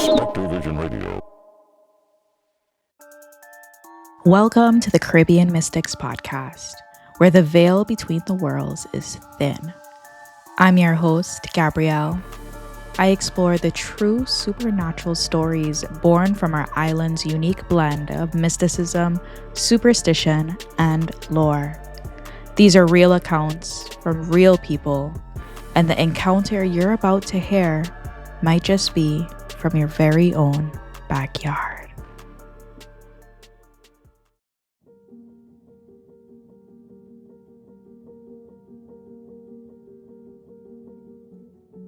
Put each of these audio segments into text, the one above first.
SpectreVision Radio. Welcome to the Caribbean Mystics Podcast, where the veil between the worlds is thin. I'm your host, Gabrielle. I explore the true supernatural stories born from our island's unique blend of mysticism, superstition, and lore. These are real accounts from real people, and the encounter you're about to hear might just be from your very own backyard.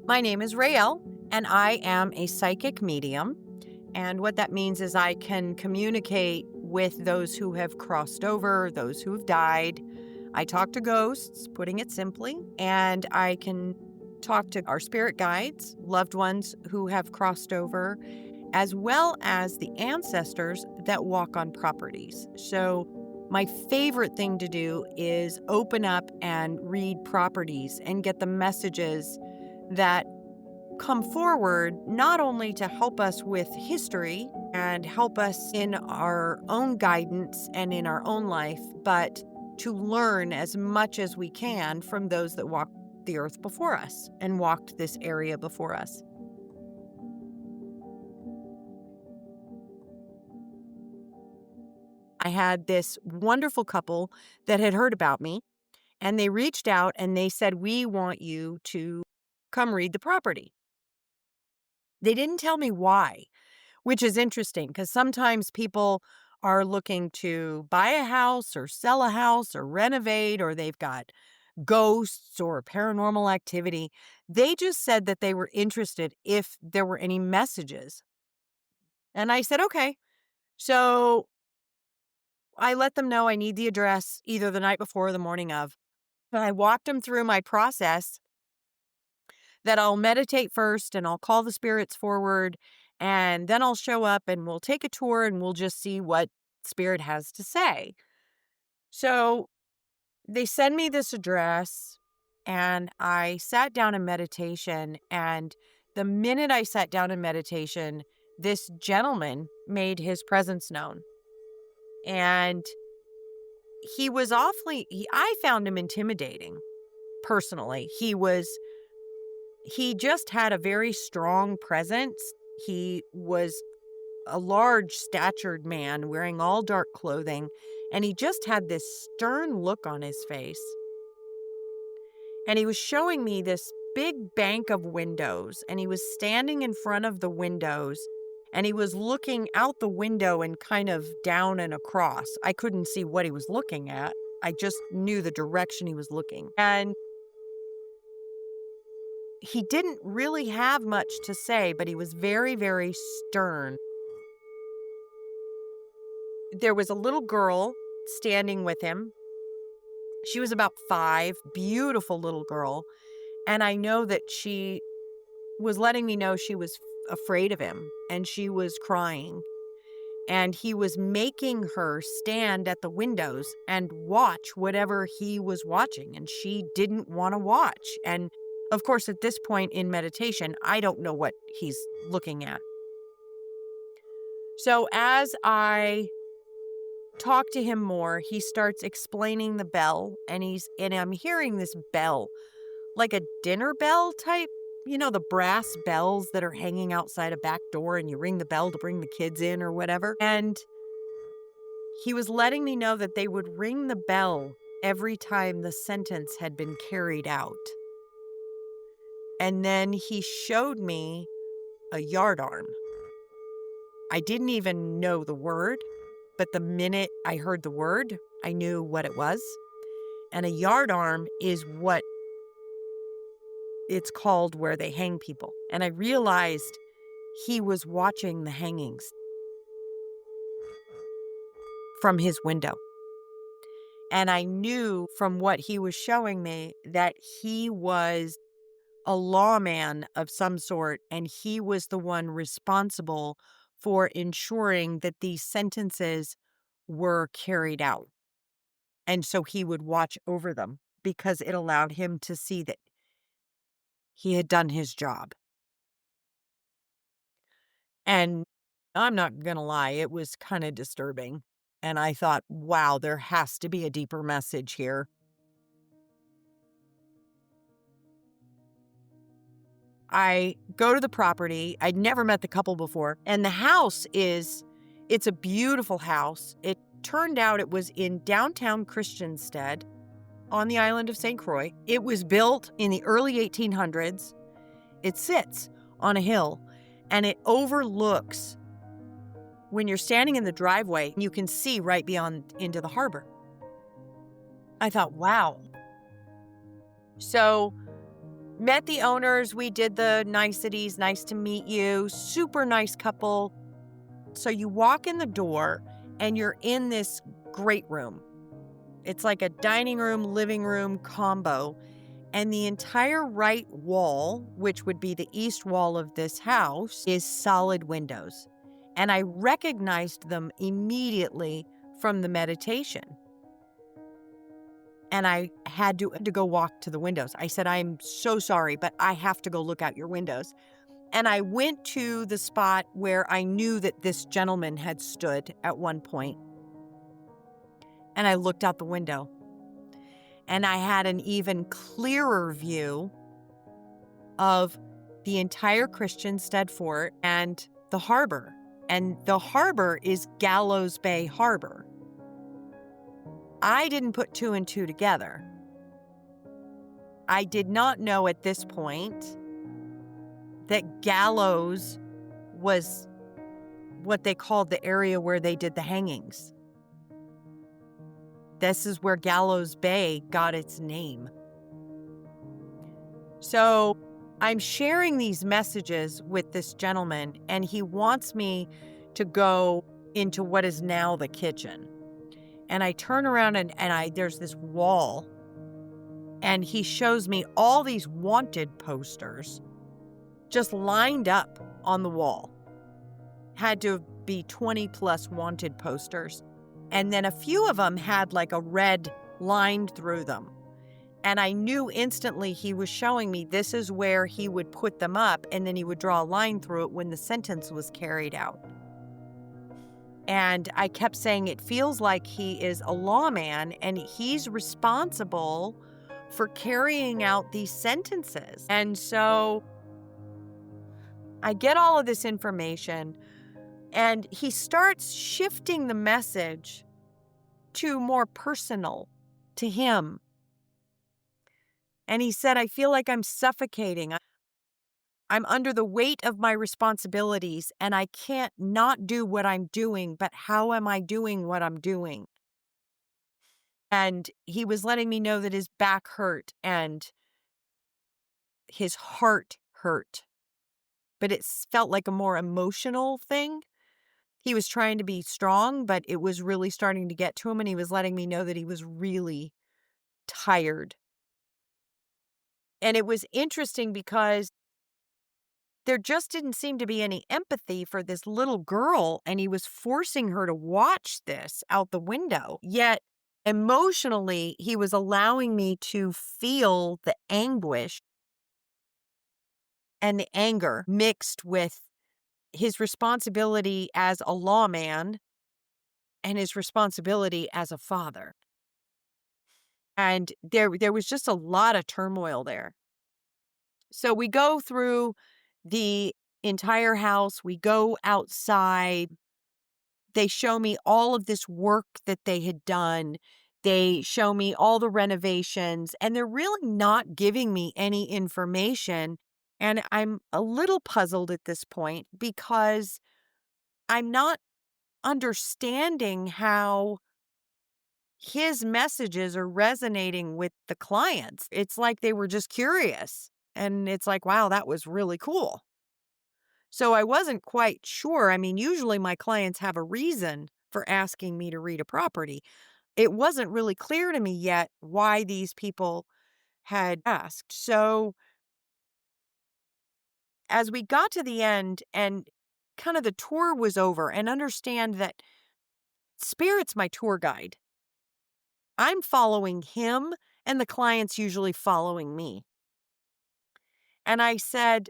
My name is Rael, and I am a psychic medium. And what that means is I can communicate with those who have crossed over, those who have died. I talk to ghosts, putting it simply, and I can talk to our spirit guides, loved ones who have crossed over, as well as the ancestors that walk on properties. So my favorite thing to do is open up and read properties and get the messages that come forward, not only to help us with history and help us in our own guidance and in our own life, but to learn as much as we can from those that walked the earth before us and walked this area before us. I had this wonderful couple that had heard about me, and they reached out and they said, "We want you to come read the property." They didn't tell me why, which is interesting because sometimes people are looking to buy a house or sell a house or renovate, or they've got ghosts or paranormal activity. They just said that they were interested if there were any messages. And I said, okay. So I let them know I need the address either the night before or the morning of. And I walked them through my process that I'll meditate first and I'll call the spirits forward, and then I'll show up and we'll take a tour and we'll just see what spirit has to say. So they send me this address and I sat down in meditation, and the minute I sat down in meditation, this gentleman made his presence known. And I found him intimidating, personally. He just had a very strong presence. He was a large statured man wearing all dark clothing, and he just had this stern look on his face. And he was showing me this big bank of windows, and he was standing in front of the windows, and he was looking out the window and kind of down and across. I couldn't see what he was looking at. I just knew the direction he was looking. And he didn't really have much to say, but he was very, very stern. There was a little girl standing with him. She was about 5, beautiful little girl. And I know that she was letting me know she was afraid of him, and she was crying. And he was making her stand at the windows and watch whatever he was watching, and she didn't want to watch. And of course, at this point in meditation, I don't know what he's looking at. So as I talk to him more, he starts explaining the bell, and I'm hearing this bell, like a dinner bell type, the brass bells that are hanging outside a back door, and you ring the bell to bring the kids in or whatever. And he was letting me know that they would ring the bell every time the sentence had been carried out. And then he showed me a yardarm. I didn't even know the word, but the minute I heard the word, I knew what it was. And a yardarm is what it's called where they hang people. And I realized he was watching the hangings from his window. And I knew from what he was showing me that he was a lawman of some sort, and he was the one responsible for ensuring that these sentences were carried out. And so he would watch over them because it allowed him to see that he had done his job. And I'm not gonna lie, it was kind of disturbing. And I thought, wow, there has to be a deeper message here. I go to the property. I'd never met the couple before. And the house it's a beautiful house. It turned out it was in downtown Christiansted on the island of St. Croix. It was built in the early 1800s. It sits on a hill and it overlooks, when you're standing in the driveway, you can see right beyond into the harbor. I thought, wow. So met the owners. We did the niceties. Nice to meet you. Super nice couple. So you walk in the door and you're in this great room. It's like a dining room, living room combo. And the entire right wall, which would be the east wall of this house, is solid windows. And I recognized them immediately from the meditation. And I had to go walk to the windows. I said, I'm so sorry, but I have to go look out your windows. And I went to the spot where I knew that this gentleman had stood at one point. And I looked out the window. And I had an even clearer view of the entire Christiansted Fort and the harbor. And the harbor is Gallows Bay Harbor. I didn't put two and two together. I did not know at this point that Gallows was what they called the area where they did the hangings. This is where Gallows Bay got its name. So I'm sharing these messages with this gentleman, and he wants me to go into what is now the kitchen. And I turn around and there's this wall, and he shows me all these wanted posters just lined up on the wall. Had to be 20 plus wanted posters. And then a few of them had like a red lined through them. And I knew instantly he was showing me this is where he would put them up, and then he would draw a line through it when the sentence was carried out. And I kept saying it feels like he is a lawman and he's responsible for carrying out these sentences. And so I get all of this information, and he starts shifting the message to more personal to him. And he said, I feel like I'm suffocating. I'm under the weight of my responsibilities, and I can't not do what I'm doing, but how am I doing what I'm doing? And he was letting me know that his back hurt and his heart hurt, but it felt like a more emotional thing. He was trying to be strong, but it was really starting to get to him, and he was letting me know that he was really tired. And it was interesting because there just didn't seem to be any empathy for this little girl, and he was forcing her to watch this out the window. Yet, emotionally, he was allowing me to feel the anguish and the anger mixed with his responsibility as a lawman and his responsibility as a father. And there was just a lot of turmoil there. So we go through the entire house. We go outside. They show me all of this work that they had done. They show me all the renovations, and they're really not giving me any information. And I'm a little puzzled at this point because I'm not understanding how his messages are resonating with the clients. It's like they were just curious. And it's like, wow, that was really cool. So I wasn't quite sure. I mean, usually my clients have a reason for asking me to read a property. It wasn't really clear to me yet why these people had asked. So as we got to the end and kind of the tour was over, and understand that Spirit's my tour guide. I'm following him, and the client's usually following me. And I said,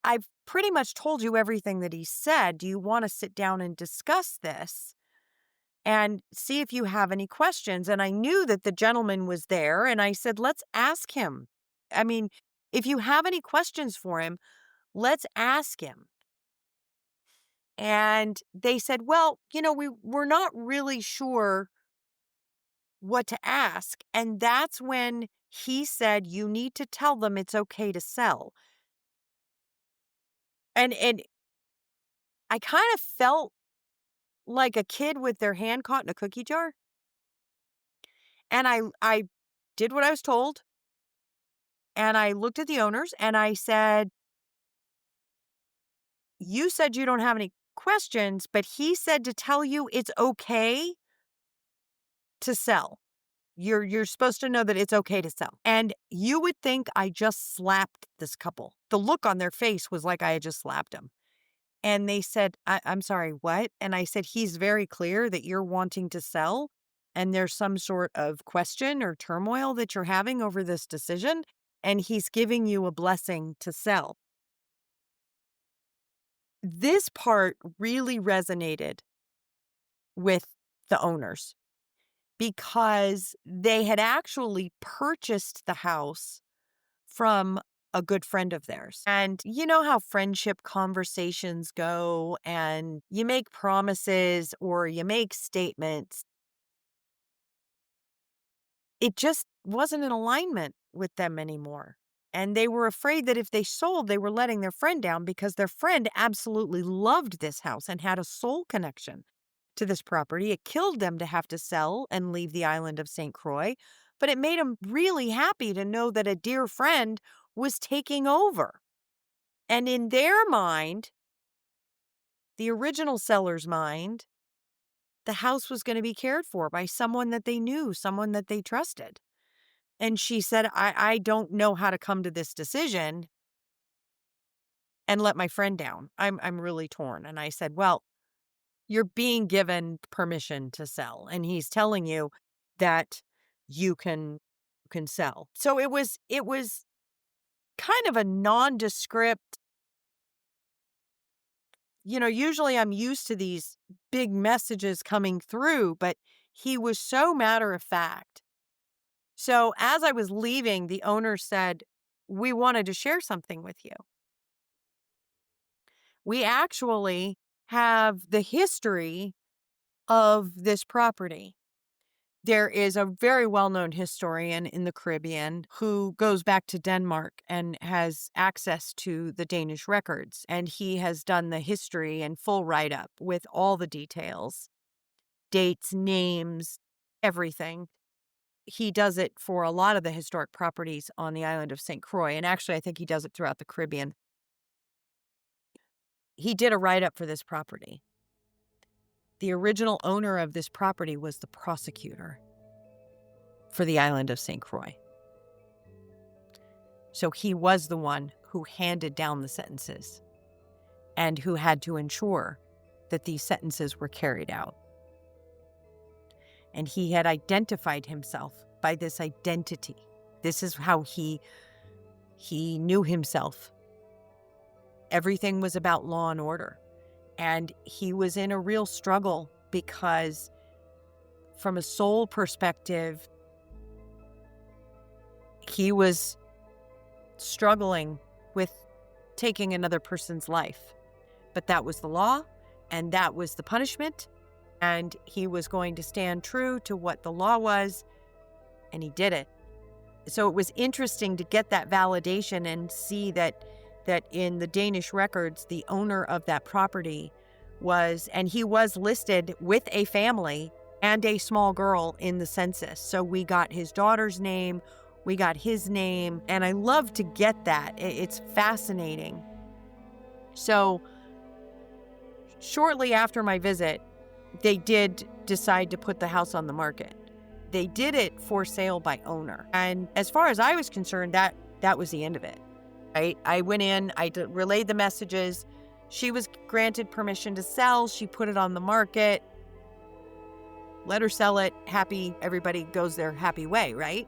I've pretty much told you everything that he said. Do you want to sit down and discuss this and see if you have any questions?" And I knew that the gentleman was there, and I said, "Let's ask him. I mean, if you have any questions for him, let's ask him." And they said, "Well, we're not really sure what to ask." And that's when he said, "You need to tell them it's okay to sell." And I kind of felt like a kid with their hand caught in a cookie jar. And I did what I was told, and I looked at the owners and I said, "You said you don't have any questions, but he said to tell you it's okay to sell. You're supposed to know that it's okay to sell." And you would think I just slapped this couple. The look on their face was like I had just slapped them. And they said, I'm sorry, what?" And I said, "He's very clear that you're wanting to sell, and there's some sort of question or turmoil that you're having over this decision, and he's giving you a blessing to sell." This part really resonated with the owners because they had actually purchased the house from a good friend of theirs. And you know how friendship conversations go, and you make promises or you make statements. It just wasn't in alignment with them anymore. And they were afraid that if they sold, they were letting their friend down because their friend absolutely loved this house and had a soul connection to this property. It killed them to have to sell and leave the island of St. Croix, but it made them really happy to know that a dear friend was taking over. And in their mind, the original seller's mind, the house was going to be cared for by someone that they knew, someone that they trusted. And she said, I don't know how to come to this decision and let my friend down. I'm really torn. And I said, "Well, you're being given permission to sell, and he's telling you that you can sell." So it was kind of a nondescript, usually I'm used to these big messages coming through, but he was so matter of fact. So as I was leaving, the owner said, "We wanted to share something with you. We actually have the history of this property." There is a very well-known historian in the Caribbean who goes back to Denmark and has access to the Danish records, and he has done the history and full write-up with all the details, dates, names, everything. He does it for a lot of the historic properties on the island of St. Croix, and actually I think he does it throughout the Caribbean. He did a write-up for this property. The original owner of this property was the prosecutor for the island of St. Croix. So he was the one who handed down the sentences and who had to ensure that these sentences were carried out. And he had identified himself by this identity. This is how he knew himself. Everything was about law and order. And he was in a real struggle because from a soul perspective, he was struggling with taking another person's life. But that was the law, and that was the punishment, and he was going to stand true to what the law was, and he did it. So it was interesting to get that validation and see that in the Danish records, the owner of that property and he was listed with a family and a small girl in the census. So we got his daughter's name, we got his name, and I love to get that. It's fascinating. So shortly after my visit, they did decide to put the house on the market. They did it for sale by owner. And as far as I was concerned, that was the end of it. Right? I went in, I relayed the messages. She was granted permission to sell. She put it on the market. Let her sell it. Happy, everybody goes their happy way, right?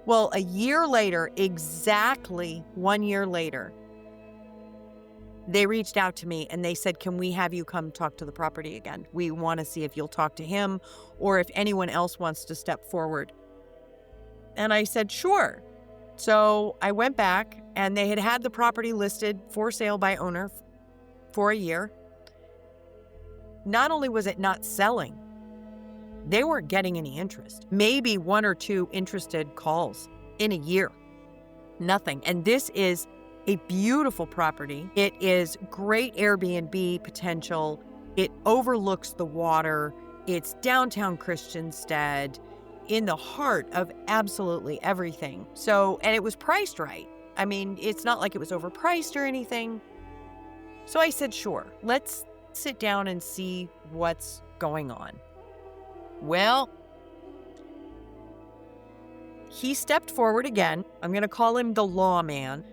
Well, a year later, exactly 1 year later, They reached out to me and they said, can we have you come talk to the property again? We want to see if you'll talk to him or if anyone else wants to step forward. And I said, sure. So I went back and they had the property listed for sale by owner for a year. Not only was it not selling, they weren't getting any interest. Maybe 1 or 2 interested calls in a year. Nothing. And this is a beautiful property. It is great Airbnb potential. It overlooks the water. It's downtown Christiansted, in the heart of absolutely everything. So, and it was priced right. I mean, it's not like it was overpriced or anything. So I said, sure, let's sit down and see what's going on. Well, he stepped forward again. I'm going to call him the lawman.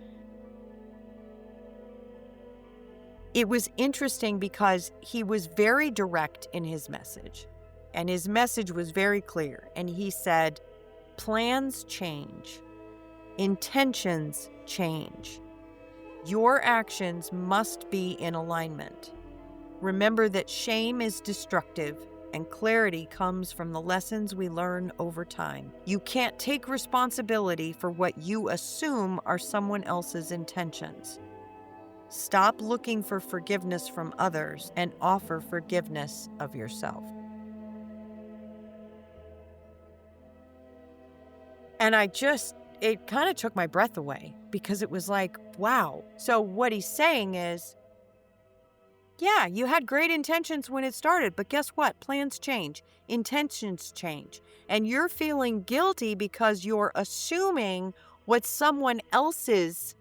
It was interesting because he was very direct in his message, and his message was very clear. And he said, plans change, intentions change. Your actions must be in alignment. Remember that shame is destructive and clarity comes from the lessons we learn over time. You can't take responsibility for what you assume are someone else's intentions. Stop looking for forgiveness from others and offer forgiveness of yourself. And it kind of took my breath away because it was like, wow. So what he's saying is, yeah, you had great intentions when it started, but guess what? Plans change, intentions change, and you're feeling guilty because you're assuming what someone else's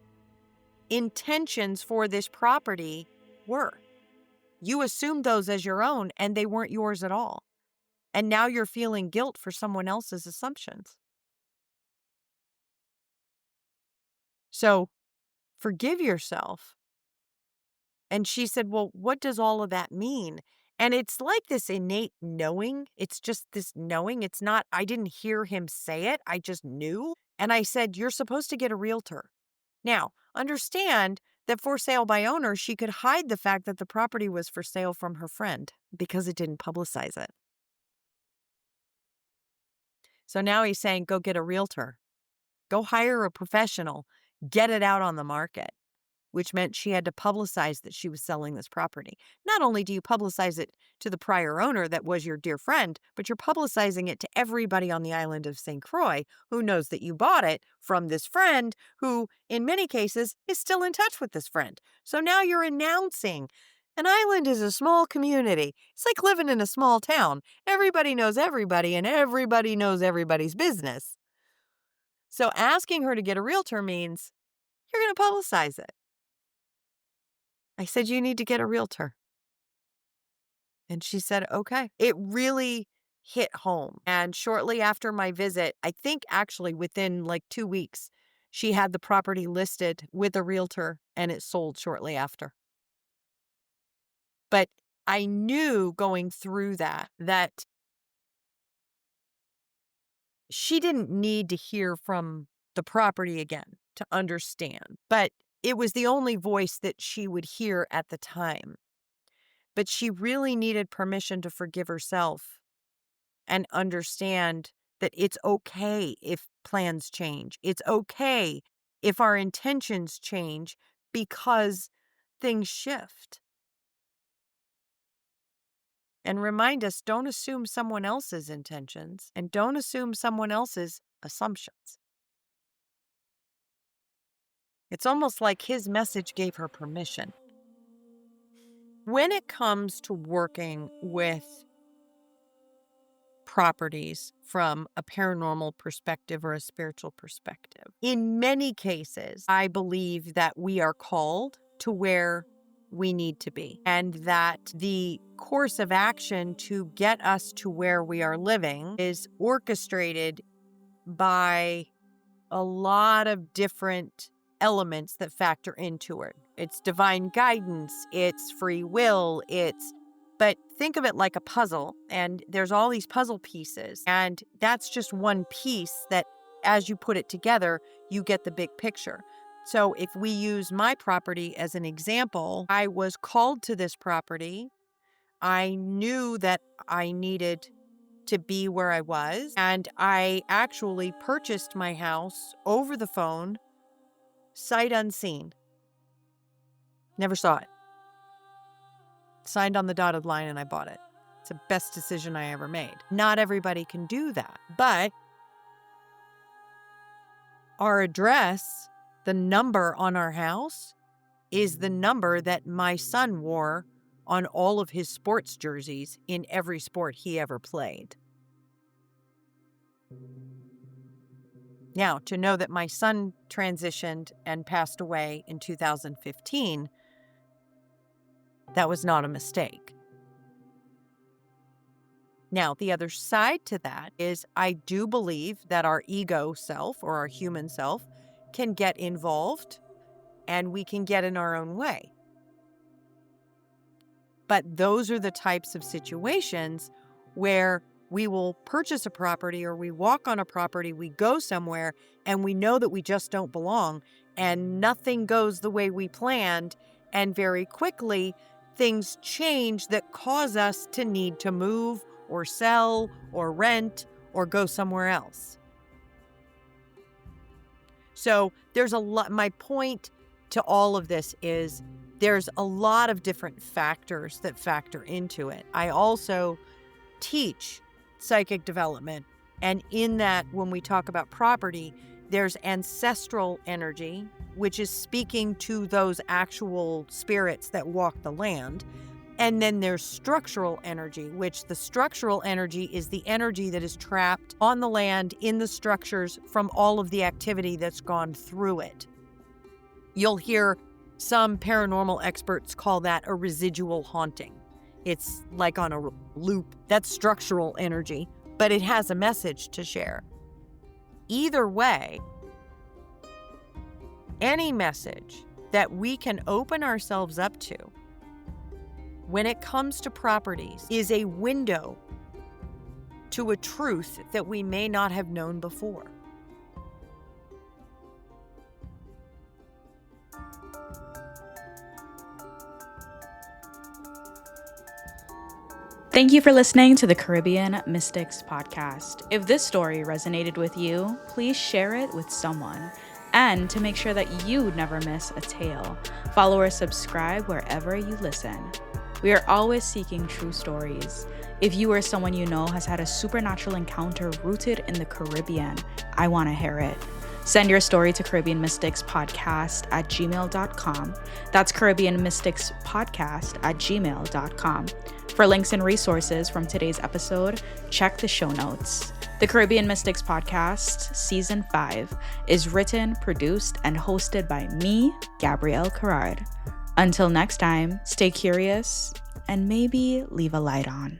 intentions for this property were. You assumed those as your own, and they weren't yours at all. And now you're feeling guilt for someone else's assumptions. So forgive yourself. And she said, well, what does all of that mean? And it's like this innate knowing. It's just this knowing. It's not, I didn't hear him say it. I just knew. And I said, you're supposed to get a realtor. Now, understand that for sale by owner, she could hide the fact that the property was for sale from her friend because it didn't publicize it. So now he's saying, go get a realtor. Go hire a professional. Get it out on the market, which meant she had to publicize that she was selling this property. Not only do you publicize it to the prior owner that was your dear friend, but you're publicizing it to everybody on the island of St. Croix who knows that you bought it from this friend who, in many cases, is still in touch with this friend. So now you're announcing. An island is a small community. It's like living in a small town. Everybody knows everybody, and everybody knows everybody's business. So asking her to get a realtor means you're going to publicize it. I said, you need to get a realtor. And she said, okay. It really hit home. And shortly after my visit, I think actually within like 2 weeks, she had the property listed with a realtor and it sold shortly after. But I knew going through that she didn't need to hear from the property again to understand. But it was the only voice that she would hear at the time. But she really needed permission to forgive herself and understand that it's okay if plans change. It's okay if our intentions change because things shift. And remind us, don't assume someone else's intentions and don't assume someone else's assumptions. It's almost like his message gave her permission. When it comes to working with properties from a paranormal perspective or a spiritual perspective, in many cases, I believe that we are called to where we need to be, and that the course of action to get us to where we are living is orchestrated by a lot of different elements that factor into it. It's divine guidance, it's free will, but think of it like a puzzle, and there's all these puzzle pieces, and that's just one piece that as you put it together, you get the big picture. So if we use my property as an example, I was called to this property. I knew that I needed to be where I was, and I actually purchased my house over the phone, sight unseen. Never saw it. Signed on the dotted line and I bought it. It's the best decision I ever made. Not everybody can do that, but our address, the number on our house, is the number that my son wore on all of his sports jerseys in every sport he ever played. Now, to know that my son transitioned and passed away in 2015, that was not a mistake. Now, the other side to that is I do believe that our ego self or our human self can get involved and we can get in our own way. But those are the types of situations where we will purchase a property or we walk on a property, we go somewhere and we know that we just don't belong and nothing goes the way we planned. And very quickly, things change that cause us to need to move or sell or rent or go somewhere else. So there's a lot, my point to all of this is there's a lot of different factors that factor into it. I also teach psychic development. And in that, when we talk about property, there's ancestral energy, which is speaking to those actual spirits that walk the land. And then there's structural energy, which the structural energy is the energy that is trapped on the land in the structures from all of the activity that's gone through it. You'll hear some paranormal experts call that a residual haunting. It's like on a loop. That's structural energy, but it has a message to share. Either way, any message that we can open ourselves up to when it comes to properties is a window to a truth that we may not have known before. Thank you for listening to the Caribbean Mystics podcast. If this story resonated with you, please share it with someone. And to make sure that you never miss a tale, follow or subscribe wherever you listen. We are always seeking true stories. If you or someone you know has had a supernatural encounter rooted in the Caribbean, I want to hear it. Send your story to CaribbeanMysticsPodcast@gmail.com. That's CaribbeanMysticsPodcast@gmail.com. For links and resources from today's episode, check the show notes. The Caribbean Mystics Podcast, Season 5, is written, produced, and hosted by me, Gabrielle Carrard. Until next time, stay curious and maybe leave a light on.